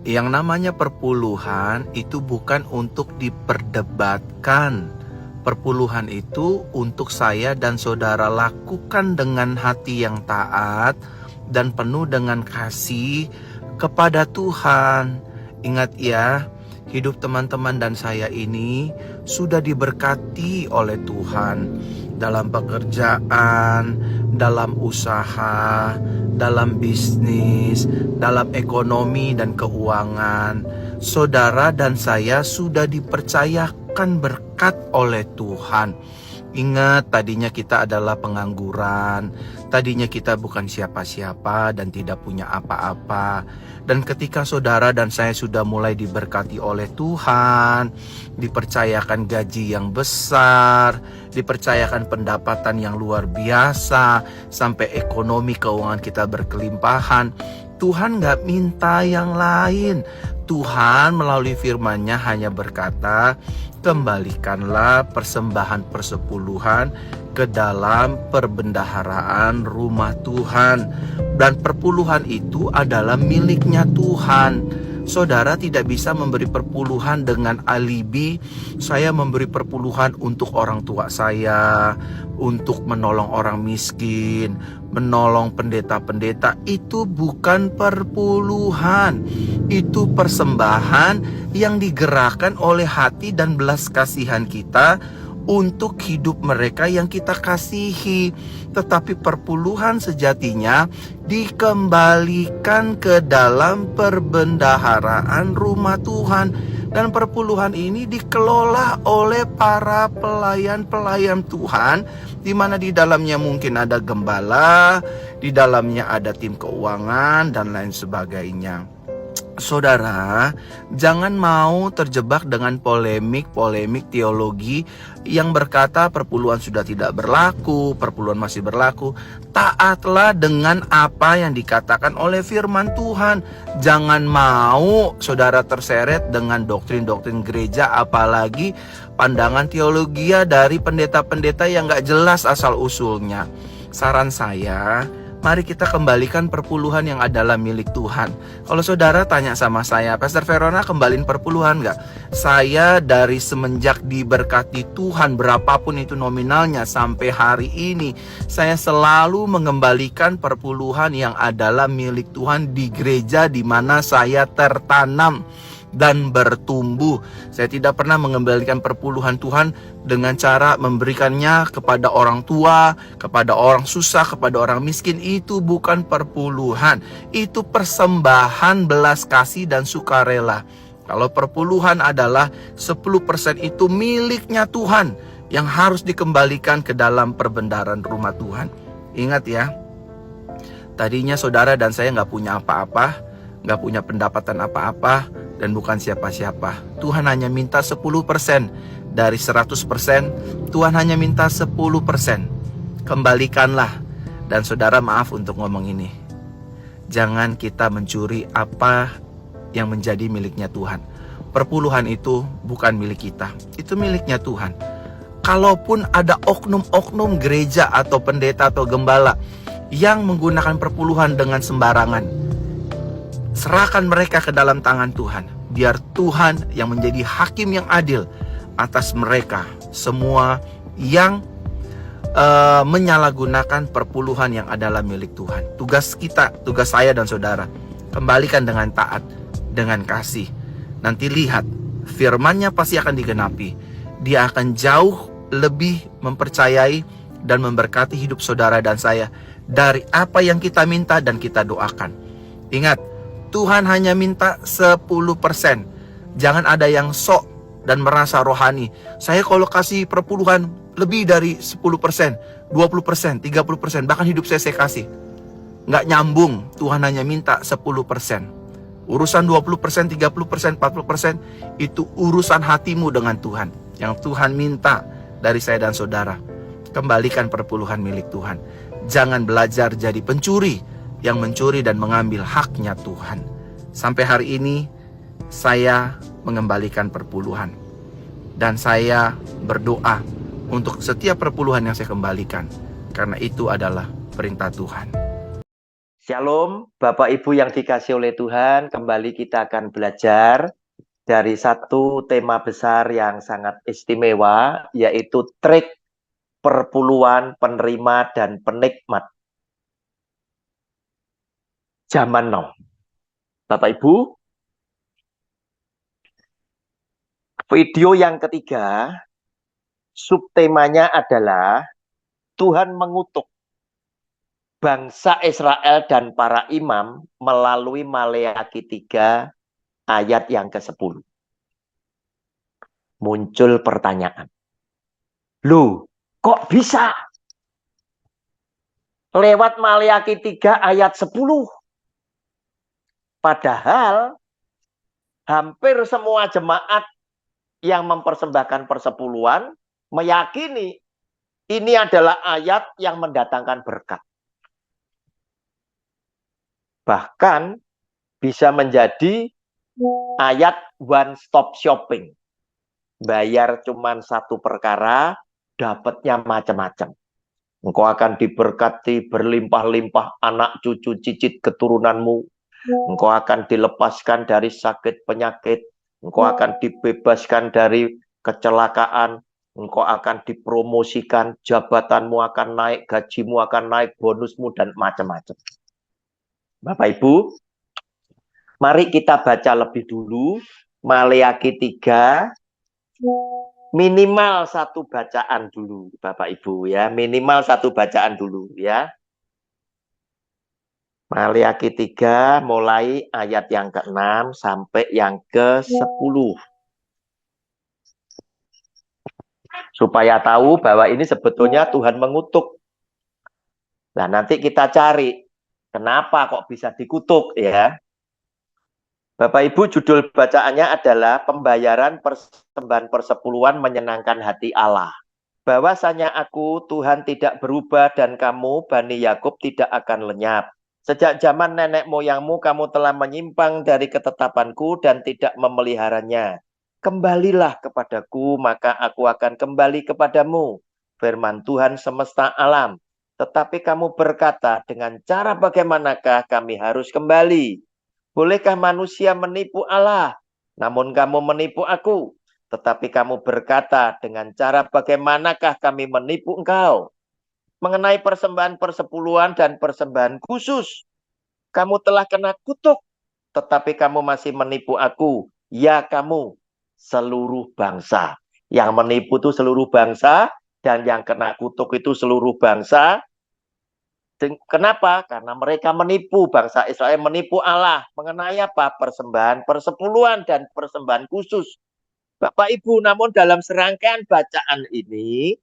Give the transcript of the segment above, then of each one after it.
Yang namanya perpuluhan itu bukan untuk diperdebatkan. Perpuluhan itu untuk saya dan saudara lakukan dengan hati yang taat dan penuh dengan kasih kepada Tuhan. Ingat ya, hidup teman-teman dan saya ini sudah diberkati oleh Tuhan dalam pekerjaan, dalam usaha, dalam bisnis, dalam ekonomi dan keuangan. Saudara dan saya sudah dipercayakan berkat oleh Tuhan. Ingat, tadinya kita adalah pengangguran, tadinya kita bukan siapa-siapa dan tidak punya apa-apa. Dan ketika saudara dan saya sudah mulai diberkati oleh Tuhan, dipercayakan gaji yang besar, dipercayakan pendapatan yang luar biasa, sampai ekonomi keuangan kita berkelimpahan, Tuhan gak minta yang lain. Tuhan melalui firman-Nya hanya berkata, kembalikanlah persembahan persepuluhan ke dalam perbendaharaan rumah Tuhan. Dan perpuluhan itu adalah miliknya Tuhan. Saudara tidak bisa memberi perpuluhan dengan alibi, saya memberi perpuluhan untuk orang tua saya, untuk menolong orang miskin, menolong pendeta-pendeta. Itu bukan perpuluhan, itu persembahan yang digerakkan oleh hati dan belas kasihan kita untuk hidup mereka yang kita kasihi. Tetapi perpuluhan sejatinya dikembalikan ke dalam perbendaharaan rumah Tuhan. Dan perpuluhan ini dikelola oleh para pelayan-pelayan Tuhan, di mana di dalamnya mungkin ada gembala, di dalamnya ada tim keuangan dan lain sebagainya. Saudara, jangan mau terjebak dengan polemik teologi yang berkata perpuluhan sudah tidak berlaku, perpuluhan masih berlaku. Taatlah dengan apa yang dikatakan oleh firman Tuhan. Jangan mau saudara terseret dengan doktrin-doktrin gereja, apalagi pandangan teologi dari pendeta-pendeta yang gak jelas asal-usulnya. Saran saya, mari kita kembalikan perpuluhan yang adalah milik Tuhan. Kalau saudara tanya sama saya, Pastor Verona kembaliin perpuluhan gak? Saya dari semenjak diberkati Tuhan, berapapun itu nominalnya, sampai hari ini, saya selalu mengembalikan perpuluhan yang adalah milik Tuhan di gereja di mana saya tertanam dan bertumbuh. Saya tidak pernah mengembalikan perpuluhan Tuhan dengan cara memberikannya kepada orang tua, kepada orang susah, kepada orang miskin. Itu bukan perpuluhan, itu persembahan belas kasih dan sukarela. Kalau perpuluhan adalah 10% itu miliknya Tuhan yang harus dikembalikan ke dalam perbendaharaan rumah Tuhan. Ingat ya, tadinya saudara dan saya gak punya apa-apa, gak punya pendapatan apa-apa, dan bukan siapa-siapa. Tuhan hanya minta 10% dari 100%. Tuhan hanya minta 10%. Kembalikanlah. Dan saudara, maaf untuk ngomong ini, jangan kita mencuri apa yang menjadi miliknya Tuhan. Perpuluhan itu bukan milik kita, itu miliknya Tuhan. Kalaupun ada oknum-oknum gereja atau pendeta atau gembala yang menggunakan perpuluhan dengan sembarangan, serahkan mereka ke dalam tangan Tuhan. Biar Tuhan yang menjadi hakim yang adil atas mereka semua yang menyalahgunakan perpuluhan yang adalah milik Tuhan. Tugas kita, tugas saya dan saudara, kembalikan dengan taat, dengan kasih. Nanti lihat, firman-Nya pasti akan digenapi. Dia akan jauh lebih mempercayai dan memberkati hidup saudara dan saya dari apa yang kita minta dan kita doakan. Ingat, Tuhan hanya minta 10%. Jangan ada yang sok dan merasa rohani. Saya kalau kasih perpuluhan lebih dari 10%, 20%, 30%, bahkan hidup saya kasih. Nggak nyambung. Tuhan hanya minta 10%. Urusan 20%, 30%, 40% itu urusan hatimu dengan Tuhan. Yang Tuhan minta dari saya dan saudara, kembalikan perpuluhan milik Tuhan. Jangan belajar jadi pencuri yang mencuri dan mengambil haknya Tuhan. Sampai hari ini saya mengembalikan perpuluhan, dan saya berdoa untuk setiap perpuluhan yang saya kembalikan, karena itu adalah perintah Tuhan. Shalom, Bapak Ibu yang dikasih oleh Tuhan. Kembali kita akan belajar dari satu tema besar yang sangat istimewa, yaitu trik perpuluhan penerima dan penikmat zaman now. Bapak Ibu, video yang ketiga, subtemanya adalah Tuhan mengutuk bangsa Israel dan para imam melalui Maleakhi 3 ayat yang ke-10. Muncul pertanyaan. Loh, kok bisa? Lewat Maleakhi 3 ayat 10. Padahal hampir semua jemaat yang mempersembahkan persepuluhan meyakini ini adalah ayat yang mendatangkan berkat. Bahkan bisa menjadi ayat one stop shopping. Bayar cuma satu perkara, dapatnya macam-macam. Engkau akan diberkati berlimpah-limpah anak cucu cicit keturunanmu. Engkau akan dilepaskan dari sakit penyakit. Engkau akan dibebaskan dari kecelakaan. Engkau akan dipromosikan. Jabatanmu akan naik. Gajimu akan naik. Bonusmu dan macam-macam. Bapak Ibu, mari kita baca lebih dulu. Maleakhi 3. Minimal satu bacaan dulu, Bapak Ibu ya. Minimal satu bacaan dulu ya. Maleakhi 3 mulai ayat yang ke-6 sampai yang ke-10. Supaya tahu bahwa ini sebetulnya Tuhan mengutuk. Nah, nanti kita cari kenapa kok bisa dikutuk ya. Bapak Ibu, judul bacaannya adalah pembayaran persembahan persepuluhan menyenangkan hati Allah. Bahwasanya aku Tuhan tidak berubah dan kamu Bani Yakub tidak akan lenyap. Sejak zaman nenek moyangmu kamu telah menyimpang dari ketetapanku dan tidak memeliharanya. Kembalilah kepadaku maka aku akan kembali kepadamu. Firman Tuhan semesta alam. Tetapi kamu berkata dengan cara bagaimanakah kami harus kembali? Bolehkah manusia menipu Allah? Namun kamu menipu aku. Tetapi kamu berkata dengan cara bagaimanakah kami menipu engkau? Mengenai persembahan persepuluhan dan persembahan khusus. Kamu telah kena kutuk. Tetapi kamu masih menipu aku. Ya kamu, seluruh bangsa. Yang menipu itu seluruh bangsa. Dan yang kena kutuk itu seluruh bangsa. Kenapa? Karena mereka menipu. Bangsa Israel menipu Allah. Mengenai apa? Persembahan persepuluhan dan persembahan khusus. Bapak Ibu, namun dalam serangkaian bacaan ini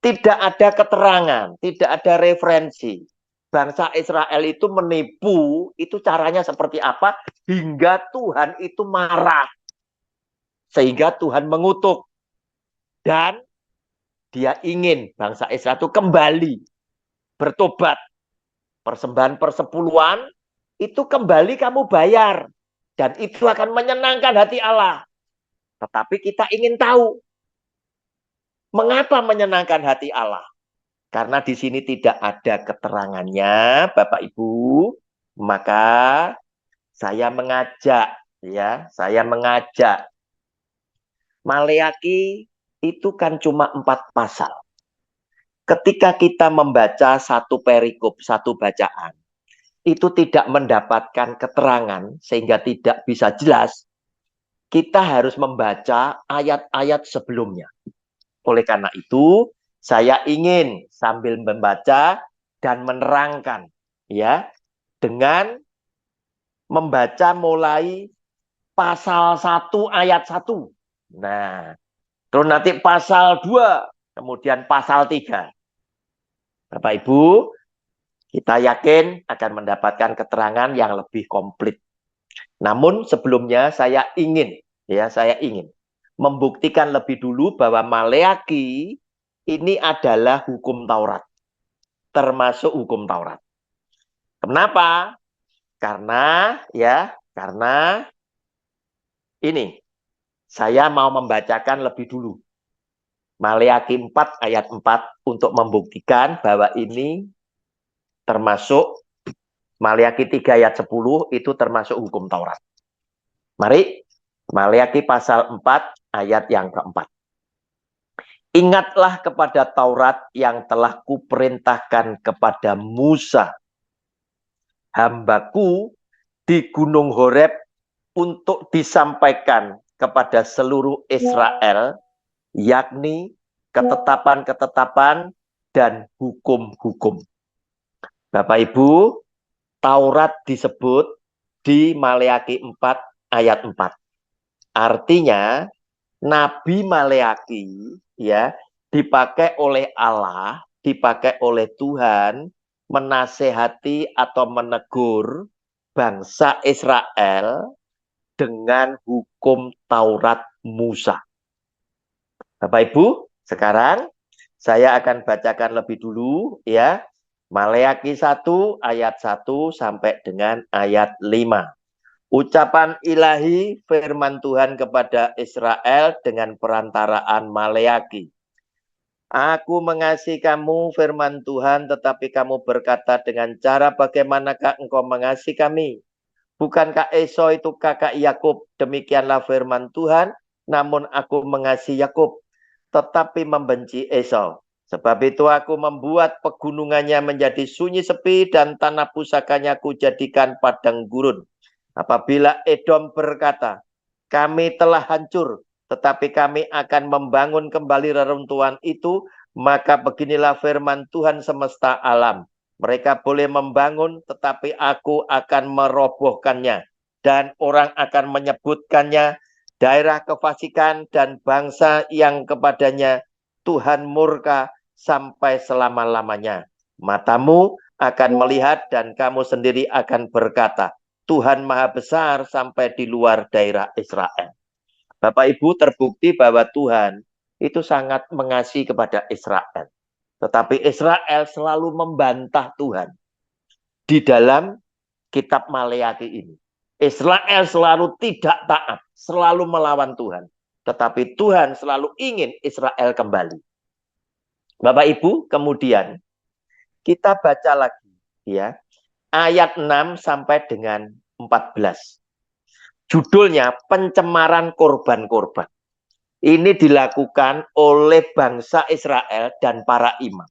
tidak ada keterangan, tidak ada referensi. Bangsa Israel itu menipu, itu caranya seperti apa? Hingga Tuhan itu marah. Sehingga Tuhan mengutuk. Dan dia ingin bangsa Israel itu kembali bertobat. Persembahan persepuluhan itu kembali kamu bayar. Dan itu akan menyenangkan hati Allah. Tetapi kita ingin tahu, mengapa menyenangkan hati Allah? Karena di sini tidak ada keterangannya, Bapak Ibu, maka saya mengajak Maleakhi itu kan cuma 4 pasal. Ketika kita membaca satu perikop, satu bacaan, itu tidak mendapatkan keterangan sehingga tidak bisa jelas, kita harus membaca ayat-ayat sebelumnya. Oleh karena itu, saya ingin sambil membaca dan menerangkan ya dengan membaca mulai pasal 1 ayat 1. Nah, terus nanti pasal 2, kemudian pasal 3. Bapak Ibu, kita yakin akan mendapatkan keterangan yang lebih komplit. Namun sebelumnya saya ingin membuktikan lebih dulu bahwa Maleakhi ini adalah hukum Taurat. Termasuk hukum Taurat. Kenapa? Karena ini saya mau membacakan lebih dulu Maleakhi 4 ayat 4 untuk membuktikan bahwa ini termasuk Maleakhi 3 ayat 10 itu termasuk hukum Taurat. Mari, Maleakhi pasal 4 ayat yang keempat. Ingatlah kepada Taurat yang telah kuperintahkan kepada Musa, hambaku di Gunung Horeb untuk disampaikan kepada seluruh Israel, yakni ketetapan-ketetapan dan hukum-hukum. Bapak Ibu, Taurat disebut di Maleakhi 4 ayat 4. Artinya Nabi Maleakhi ya dipakai oleh Allah, dipakai oleh Tuhan menasehati atau menegur bangsa Israel dengan hukum Taurat Musa. Bapak Ibu, sekarang saya akan bacakan lebih dulu ya. Maleakhi 1 ayat 1 sampai dengan ayat 5. Ucapan ilahi firman Tuhan kepada Israel dengan perantaraan Maleakhi. Aku mengasihi kamu, firman Tuhan, tetapi kamu berkata dengan cara bagaimanakah engkau mengasihi kami? Bukankah Esau itu kakak Yakub? Demikianlah firman Tuhan, namun aku mengasihi Yakub, tetapi membenci Esau. Sebab itu aku membuat pegunungannya menjadi sunyi sepi dan tanah pusakanya aku jadikan padang gurun. Apabila Edom berkata, kami telah hancur, tetapi kami akan membangun kembali reruntuhan itu, maka beginilah firman Tuhan semesta alam. Mereka boleh membangun, tetapi aku akan merobohkannya. Dan orang akan menyebutkannya daerah kefasikan dan bangsa yang kepadanya Tuhan murka sampai selama-lamanya. Matamu akan melihat dan kamu sendiri akan berkata, Tuhan Maha Besar sampai di luar daerah Israel. Bapak Ibu, terbukti bahwa Tuhan itu sangat mengasihi kepada Israel. Tetapi Israel selalu membantah Tuhan di dalam kitab Maleakhi ini. Israel selalu tidak taat, selalu melawan Tuhan. Tetapi Tuhan selalu ingin Israel kembali. Bapak Ibu, kemudian kita baca lagi ya. Ayat 6 sampai dengan 14. Judulnya pencemaran korban-korban. Ini dilakukan oleh bangsa Israel dan para imam.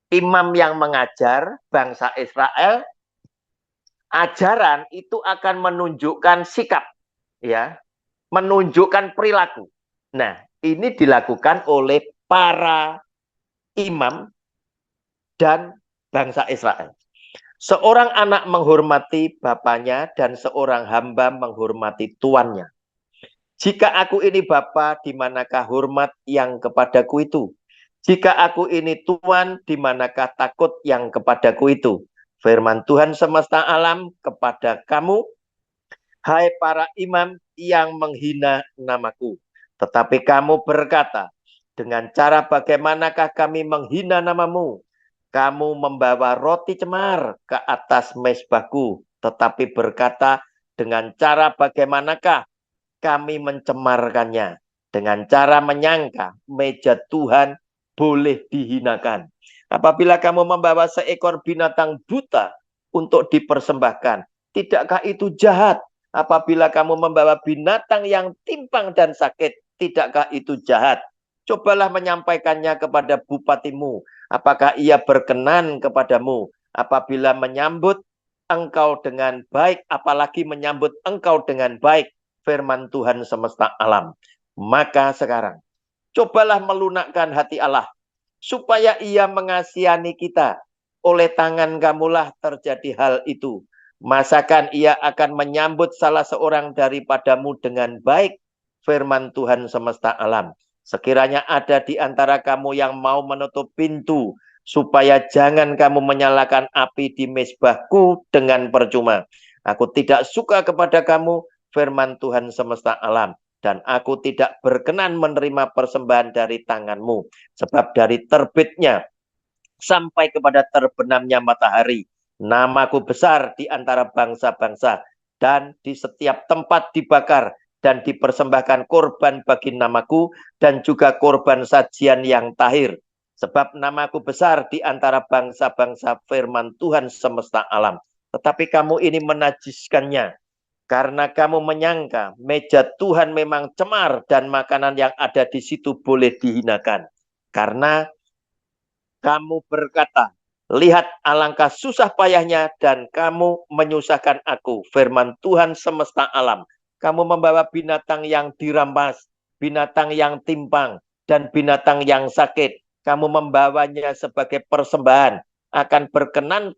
Imam yang mengajar bangsa Israel, ajaran itu akan menunjukkan sikap, ya, menunjukkan perilaku. Nah, ini dilakukan oleh para imam dan bangsa Israel. Seorang anak menghormati bapaknya dan seorang hamba menghormati tuannya. Jika aku ini bapa, di manakah hormat yang kepadaku itu? Jika aku ini tuan, di manakah takut yang kepadaku itu? Firman Tuhan semesta alam kepada kamu, hai para imam yang menghina namaku. Tetapi kamu berkata, dengan cara bagaimanakah kami menghina namamu? Kamu membawa roti cemar ke atas mezbahku, tetapi berkata, dengan cara bagaimanakah kami mencemarkannya? Dengan cara menyangka meja Tuhan boleh dihinakan. Apabila kamu membawa seekor binatang buta untuk dipersembahkan, tidakkah itu jahat? Apabila kamu membawa binatang yang timpang dan sakit, tidakkah itu jahat? Cobalah menyampaikannya kepada bupatimu. Apakah ia berkenan kepadamu? Apabila menyambut engkau dengan baik, apalagi menyambut engkau dengan baik, firman Tuhan semesta alam. Maka sekarang, cobalah melunakkan hati Allah, supaya ia mengasihani kita. Oleh tangan kamulah terjadi hal itu. Masakan ia akan menyambut salah seorang daripadamu dengan baik, firman Tuhan semesta alam. Sekiranya ada di antara kamu yang mau menutup pintu, supaya jangan kamu menyalakan api di mezbahku dengan percuma. Aku tidak suka kepada kamu, firman Tuhan semesta alam. Dan aku tidak berkenan menerima persembahan dari tanganmu. Sebab dari terbitnya sampai kepada terbenamnya matahari, namaku besar di antara bangsa-bangsa. Dan di setiap tempat dibakar dan dipersembahkan korban bagi namaku, dan juga korban sajian yang tahir. Sebab namaku besar di antara bangsa-bangsa, firman Tuhan semesta alam. tetapi kamu ini menajiskannya. Karena kamu menyangka meja Tuhan memang cemar dan makanan yang ada di situ boleh dihinakan. Karena kamu berkata, lihat alangkah susah payahnya dan kamu menyusahkan aku. Firman Tuhan semesta alam. Kamu membawa binatang yang dirampas, binatang yang timpang, dan binatang yang sakit. Kamu membawanya sebagai persembahan. Akan berkenankah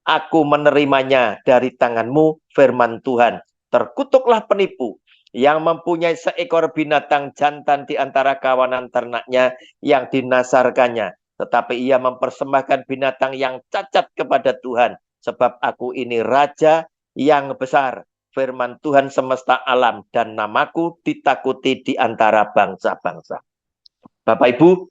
aku menerimanya dari tanganmu, firman Tuhan. Terkutuklah penipu yang mempunyai seekor binatang jantan di antara kawanan ternaknya yang dinasarkannya. Tetapi ia mempersembahkan binatang yang cacat kepada Tuhan. Sebab aku ini raja yang besar, firman Tuhan semesta alam, dan namaku ditakuti di antara bangsa-bangsa. Bapak Ibu,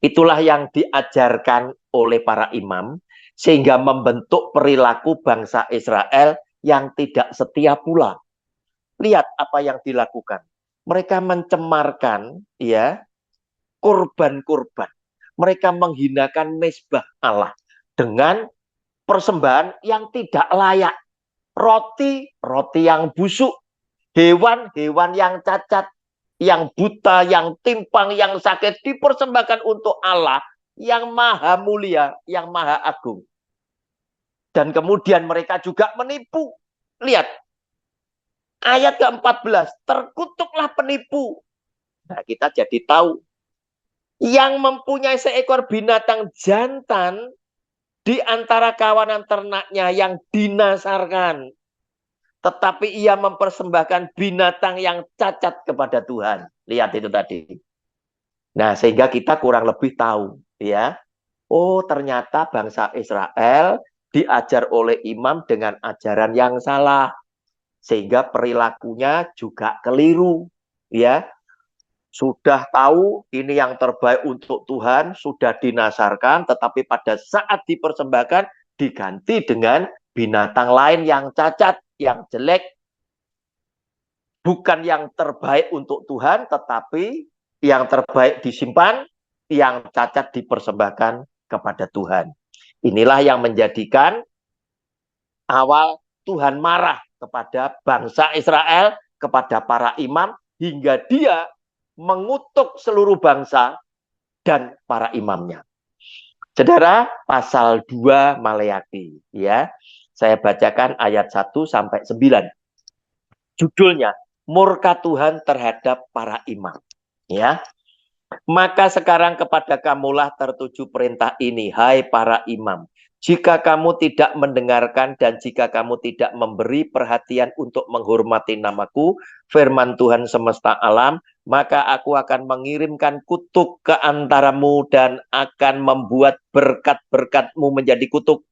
itulah yang diajarkan oleh para imam, sehingga membentuk perilaku bangsa Israel yang tidak setia pula. Lihat apa yang dilakukan. Mereka mencemarkan ya kurban-kurban. Mereka menghinakan mezbah Allah dengan persembahan yang tidak layak. Roti yang busuk, hewan yang cacat, yang buta, yang timpang, yang sakit dipersembahkan untuk Allah yang maha mulia, yang maha agung. Dan kemudian mereka juga menipu. Lihat, ayat ke-14, terkutuklah penipu. Nah, kita jadi tahu. Yang mempunyai seekor binatang jantan di antara kawanan ternaknya yang dinasarkan. Tetapi ia mempersembahkan binatang yang cacat kepada Tuhan. Lihat itu tadi. Nah, sehingga kita kurang lebih tahu. Ya, oh ternyata bangsa Israel diajar oleh imam dengan ajaran yang salah. Sehingga perilakunya juga keliru. Ya, sudah tahu ini yang terbaik untuk Tuhan, sudah dinasarkan, tetapi pada saat dipersembahkan diganti dengan binatang lain yang cacat, yang jelek, bukan yang terbaik untuk Tuhan, tetapi yang terbaik disimpan, yang cacat dipersembahkan kepada Tuhan. Inilah yang menjadikan awal Tuhan marah kepada bangsa Israel, kepada para imam, hingga dia mengutuk seluruh bangsa dan para imamnya. Saudara, pasal 2 Maleakhi, ya. Saya bacakan ayat 1 sampai 9. Judulnya, murka Tuhan terhadap para imam, ya. Maka sekarang kepada kamulah tertuju perintah ini, hai para imam. Jika kamu tidak mendengarkan dan jika kamu tidak memberi perhatian untuk menghormati namaku, firman Tuhan semesta alam, maka aku akan mengirimkan kutuk ke antaramu dan akan membuat berkat-berkatmu menjadi kutuk.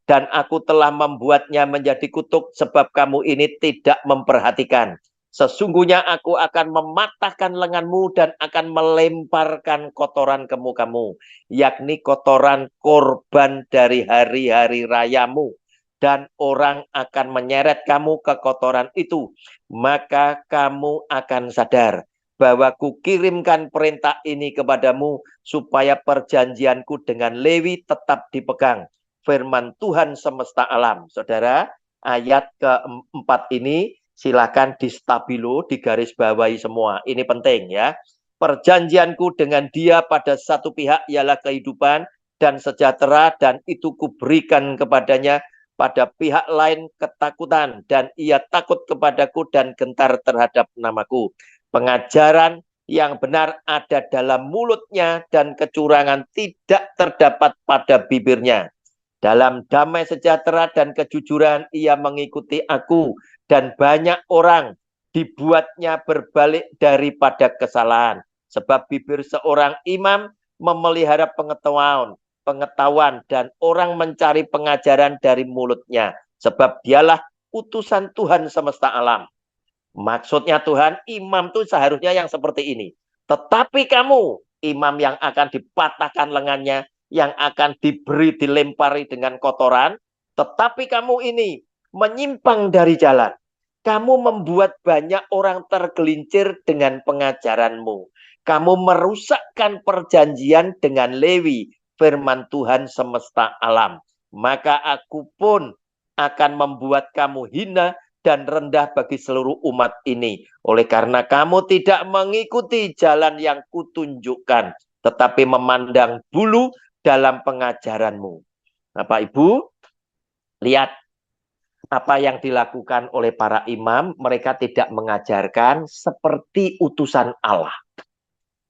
Dan aku telah membuatnya menjadi kutuk sebab kamu ini tidak memperhatikan. Sesungguhnya aku akan mematahkan lenganmu dan akan melemparkan kotoran ke mukamu, yakni kotoran korban dari hari-hari rayamu. Dan orang akan menyeret kamu ke kotoran itu. Maka kamu akan sadar bahwa kukirimkan perintah ini kepadamu supaya perjanjianku dengan Lewi tetap dipegang. Firman Tuhan semesta alam. Saudara, ayat keempat ini silakan di stabilo, digaris bawahi semua. Ini penting ya. Perjanjianku dengan dia pada satu pihak ialah kehidupan dan sejahtera, dan itu kuberikan kepadanya. Pada pihak lain ketakutan, dan ia takut kepadaku dan gentar terhadap namaku. Pengajaran yang benar ada dalam mulutnya dan kecurangan tidak terdapat pada bibirnya. Dalam damai sejahtera dan kejujuran ia mengikuti aku, dan banyak orang dibuatnya berbalik daripada kesalahan. Sebab bibir seorang imam memelihara pengetahuan dan orang mencari pengajaran dari mulutnya. Sebab dialah utusan Tuhan semesta alam. Maksudnya Tuhan, imam itu seharusnya yang seperti ini. Tetapi kamu, imam yang akan dipatahkan lengannya, yang akan dilempari dengan kotoran, tetapi kamu ini menyimpang dari jalan. Kamu membuat banyak orang tergelincir dengan pengajaranmu. Kamu merusakkan perjanjian dengan Lewi, firman Tuhan semesta alam. maka aku pun akan membuat kamu hina dan rendah bagi seluruh umat ini. Oleh karena kamu tidak mengikuti jalan yang kutunjukkan, tetapi memandang bulu dalam pengajaranmu. Bapak Ibu, lihat apa yang dilakukan oleh para imam. Mereka tidak mengajarkan seperti utusan Allah.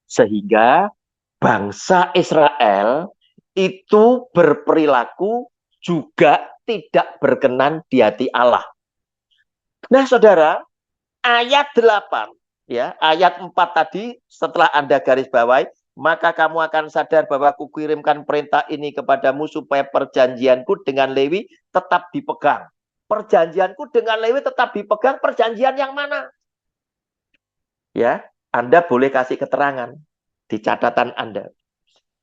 Sehingga bangsa Israel itu berperilaku juga tidak berkenan di hati Allah. Nah, saudara, ayat 8, ya, ayat 4 tadi setelah Anda garis bawahi, maka kamu akan sadar bahwa aku kirimkan perintah ini kepadamu supaya perjanjianku dengan Lewi tetap dipegang. Perjanjianku dengan Lewi tetap dipegang, perjanjian yang mana? Ya, Anda boleh kasih keterangan di catatan Anda.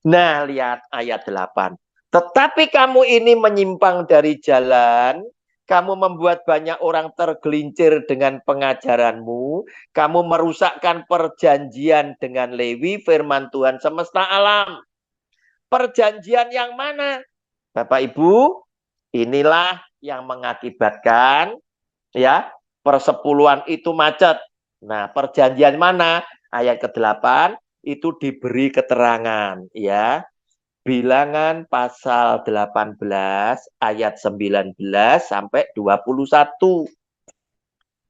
Nah, lihat ayat 8. Tetapi kamu ini menyimpang dari jalan, kamu membuat banyak orang tergelincir dengan pengajaranmu, kamu merusakkan perjanjian dengan Lewi, firman Tuhan semesta alam. Perjanjian yang mana? Bapak Ibu, inilah yang mengakibatkan ya persepuluhan itu macet. Nah, perjanjian mana? Ayat ke-8 itu diberi keterangan ya. Bilangan pasal 18 ayat 19 sampai 21.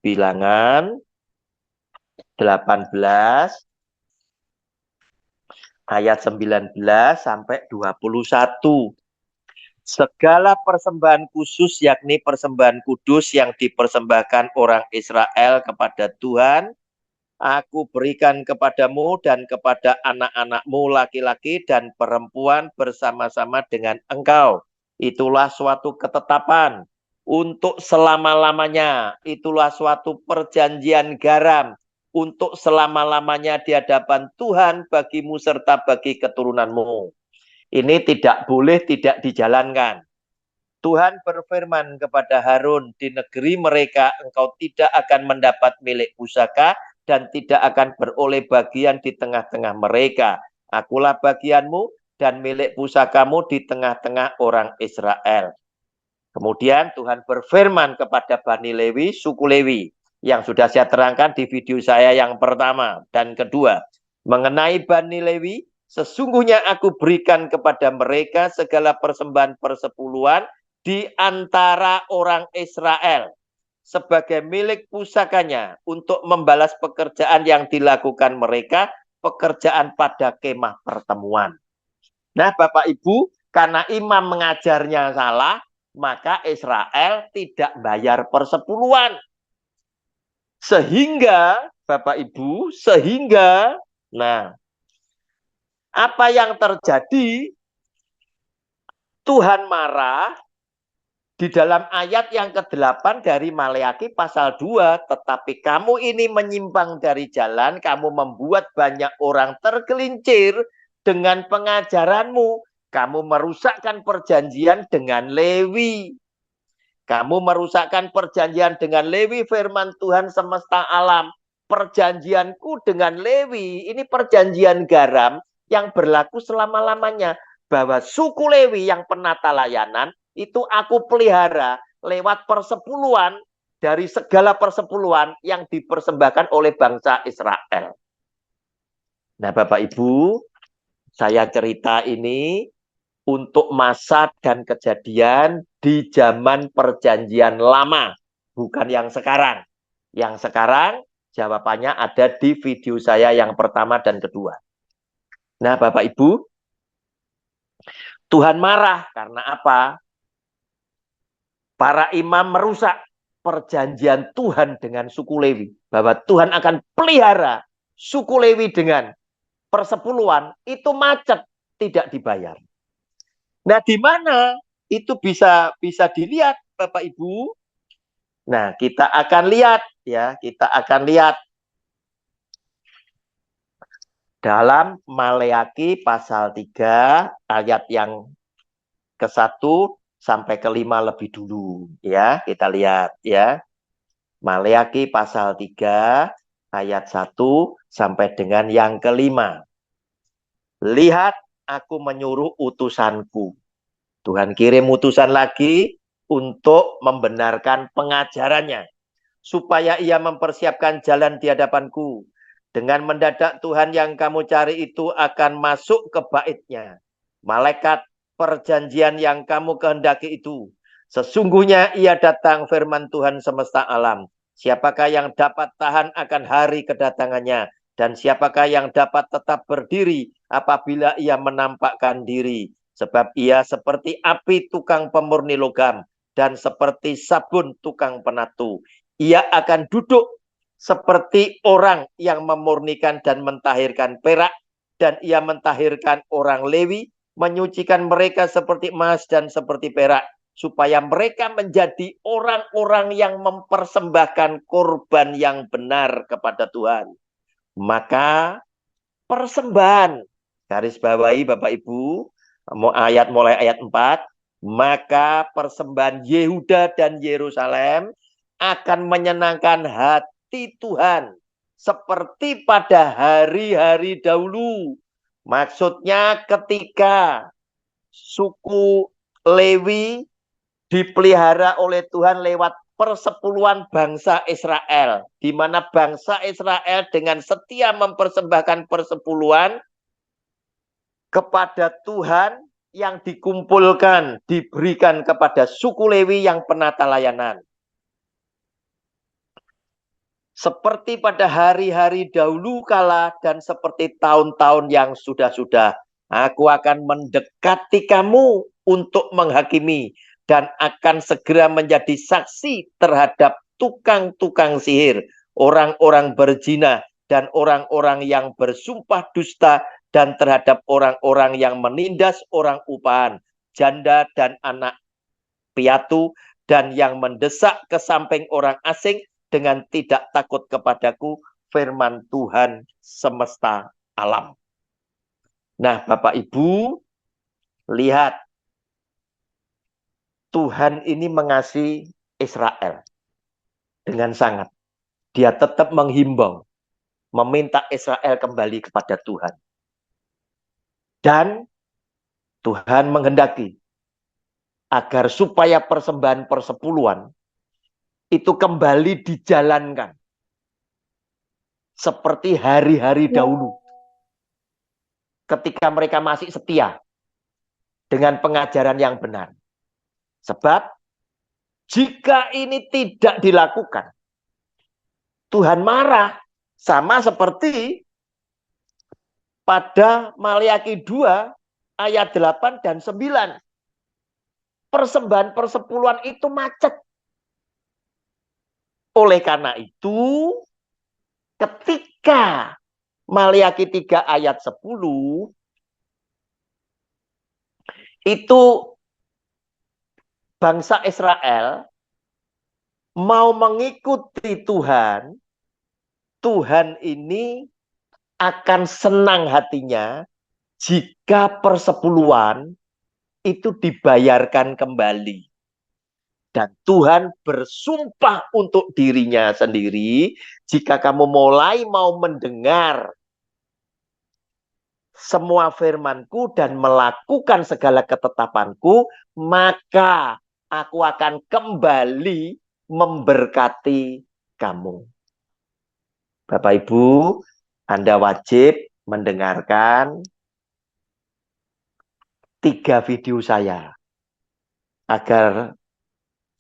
Bilangan 18 ayat 19 sampai 21. Segala persembahan khusus yakni persembahan kudus yang dipersembahkan orang Israel kepada Tuhan, aku berikan kepadamu dan kepada anak-anakmu laki-laki dan perempuan bersama-sama dengan engkau. Itulah suatu ketetapan untuk selama-lamanya. Itulah suatu perjanjian garam untuk selama-lamanya di hadapan Tuhan bagimu serta bagi keturunanmu. Ini tidak boleh tidak dijalankan. Tuhan berfirman kepada Harun, di negeri mereka engkau tidak akan mendapat milik pusaka dan tidak akan beroleh bagian di tengah-tengah mereka. Akulah bagianmu dan milik pusakamu di tengah-tengah orang Israel. Kemudian Tuhan berfirman kepada Bani Lewi, suku Lewi, yang sudah saya terangkan di video saya yang pertama dan kedua. Mengenai Bani Lewi, sesungguhnya aku berikan kepada mereka segala persembahan persepuluhan di antara orang Israel sebagai milik pusakanya untuk membalas pekerjaan yang dilakukan mereka, pekerjaan pada kemah pertemuan. Nah, Bapak Ibu, karena imam mengajarnya salah, maka Israel tidak bayar persepuluhan. Sehingga, Bapak Ibu, nah, apa yang terjadi? Tuhan marah di dalam ayat yang ke-8 dari Maleakhi pasal 2. Tetapi kamu ini menyimpang dari jalan, kamu membuat banyak orang tergelincir dengan pengajaranmu. Kamu merusakkan perjanjian dengan Lewi. Kamu merusakkan perjanjian dengan Lewi, firman Tuhan semesta alam. Perjanjianku dengan Lewi, ini perjanjian garam yang berlaku selama-lamanya. Bahwa suku Lewi yang penata layanan, itu aku pelihara lewat persepuluhan dari segala persepuluhan yang dipersembahkan oleh bangsa Israel. Nah, Bapak Ibu, saya cerita ini untuk masa dan kejadian di zaman perjanjian lama, bukan yang sekarang. Yang sekarang jawabannya ada di video saya yang pertama dan kedua. Nah, Bapak Ibu, Tuhan marah karena apa? Para imam merusak perjanjian Tuhan dengan suku Lewi. Bahwa Tuhan akan pelihara suku Lewi dengan persepuluhan, itu macet, tidak dibayar. Nah, di mana itu bisa dilihat, Bapak Ibu? Nah, kita akan lihat ya, kita akan lihat dalam Maleakhi pasal 3 ayat yang ke-1 sampai ke-5 lebih dulu ya, kita lihat ya. Maleakhi pasal 3 ayat 1 sampai dengan yang ke-5. Lihat, aku menyuruh utusanku Tuhan kirim utusan lagi untuk membenarkan pengajarannya, supaya ia mempersiapkan jalan di hadapanku. Dengan mendadak Tuhan yang kamu cari itu akan masuk ke baitnya. Malaikat perjanjian yang kamu kehendaki itu. Sesungguhnya ia datang, firman Tuhan semesta alam. Siapakah yang dapat tahan akan hari kedatangannya? Dan siapakah yang dapat tetap berdiri apabila ia menampakkan diri? Sebab ia seperti api tukang pemurni logam dan seperti sabun tukang penatu. Ia akan duduk seperti orang yang memurnikan dan mentahirkan perak, dan ia mentahirkan orang Lewi, menyucikan mereka seperti emas dan seperti perak, supaya mereka menjadi orang-orang yang mempersembahkan korban yang benar kepada Tuhan. Maka persembahan, garis bawahi Bapak Ibu, mulai ayat 4, maka persembahan Yehuda dan Yerusalem akan menyenangkan hati Tuhan seperti pada hari-hari dahulu. Maksudnya ketika suku Lewi dipelihara oleh Tuhan lewat persepuluhan bangsa Israel, di mana bangsa Israel dengan setia mempersembahkan persepuluhan kepada Tuhan yang dikumpulkan, diberikan kepada suku Lewi yang penata layanan. Seperti pada hari-hari dahulu kala dan seperti tahun-tahun yang sudah-sudah, aku akan mendekati kamu untuk menghakimi dan akan segera menjadi saksi terhadap tukang-tukang sihir, orang-orang berzina, dan orang-orang yang bersumpah dusta, dan terhadap orang-orang yang menindas orang upahan, janda dan anak piatu, dan yang mendesak ke samping orang asing dengan tidak takut kepadaku, firman Tuhan semesta alam. Nah, Bapak Ibu, lihat, Tuhan ini mengasihi Israel dengan sangat. Dia tetap menghimbau, meminta Israel kembali kepada Tuhan. Dan Tuhan menghendaki agar supaya persembahan persepuluhan itu kembali dijalankan seperti hari-hari dahulu, ketika mereka masih setia dengan pengajaran yang benar. Sebab jika ini tidak dilakukan, Tuhan marah, sama seperti pada Maliaki 2 ayat 8 dan 9. Persembahan persepuluhan itu macet. Oleh karena itu, ketika Maliaki 3 ayat 10 itu bangsa Israel mau mengikuti Tuhan, Tuhan ini akan senang hatinya jika persepuluhan itu dibayarkan kembali. Dan Tuhan bersumpah untuk dirinya sendiri, jika kamu mulai mau mendengar semua firman-Ku dan melakukan segala ketetapan-Ku, maka aku akan kembali memberkati kamu. Bapak Ibu, Anda wajib mendengarkan 3 video saya. Agar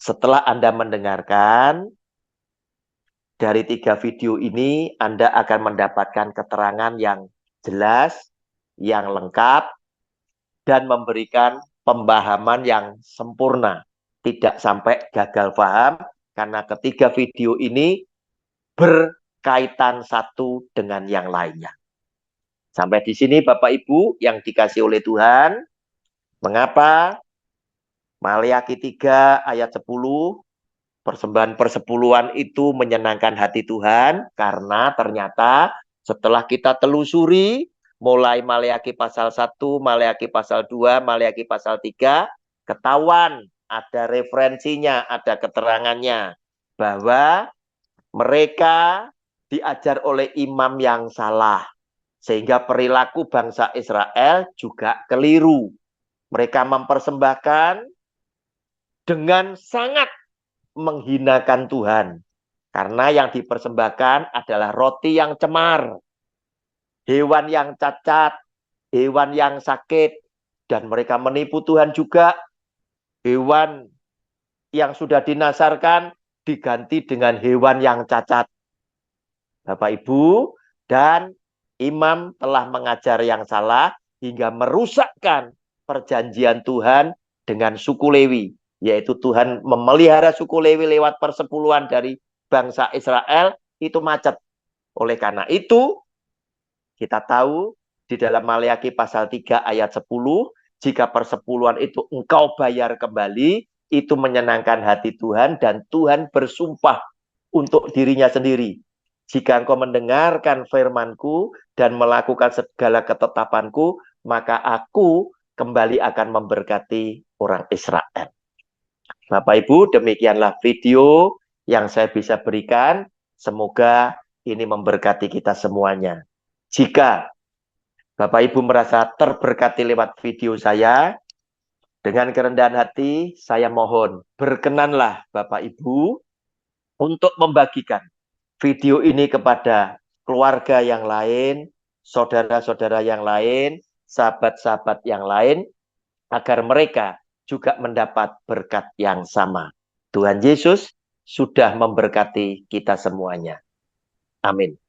setelah Anda mendengarkan, dari 3 video ini Anda akan mendapatkan keterangan yang jelas, yang lengkap, dan memberikan pemahaman yang sempurna. Tidak sampai gagal paham, karena ketiga video ini berkaitan satu dengan yang lainnya. Sampai di sini Bapak Ibu yang dikasih oleh Tuhan. Mengapa Maliaki 3 ayat 10, persembahan persepuluhan itu menyenangkan hati Tuhan? Karena ternyata setelah kita telusuri, mulai Maliaki pasal 1, Maliaki pasal 2, Maliaki pasal 3, ketahuan ada referensinya, ada keterangannya, bahwa mereka diajar oleh imam yang salah, sehingga perilaku bangsa Israel juga keliru. Mereka mempersembahkan dengan sangat menghinakan Tuhan. Karena yang dipersembahkan adalah roti yang cemar, hewan yang cacat, hewan yang sakit, dan mereka menipu Tuhan juga. Hewan yang sudah dinasarkan diganti dengan hewan yang cacat. Bapak Ibu, dan imam telah mengajar yang salah hingga merusakkan perjanjian Tuhan dengan suku Lewi. Yaitu Tuhan memelihara suku Lewi lewat persepuluhan dari bangsa Israel, itu macet. Oleh karena itu, kita tahu di dalam Maleakhi pasal 3 ayat 10, jika persepuluhan itu engkau bayar kembali, itu menyenangkan hati Tuhan dan Tuhan bersumpah untuk dirinya sendiri. Jika engkau mendengarkan firman-Ku dan melakukan segala ketetapan-Ku, maka aku kembali akan memberkati orang Israel. Bapak Ibu, demikianlah video yang saya bisa berikan. Semoga ini memberkati kita semuanya. Jika Bapak Ibu merasa terberkati lewat video saya, dengan kerendahan hati saya mohon berkenanlah Bapak Ibu untuk membagikan video ini kepada keluarga yang lain, saudara-saudara yang lain, sahabat-sahabat yang lain, agar mereka juga mendapat berkat yang sama. Tuhan Yesus sudah memberkati kita semuanya. Amin.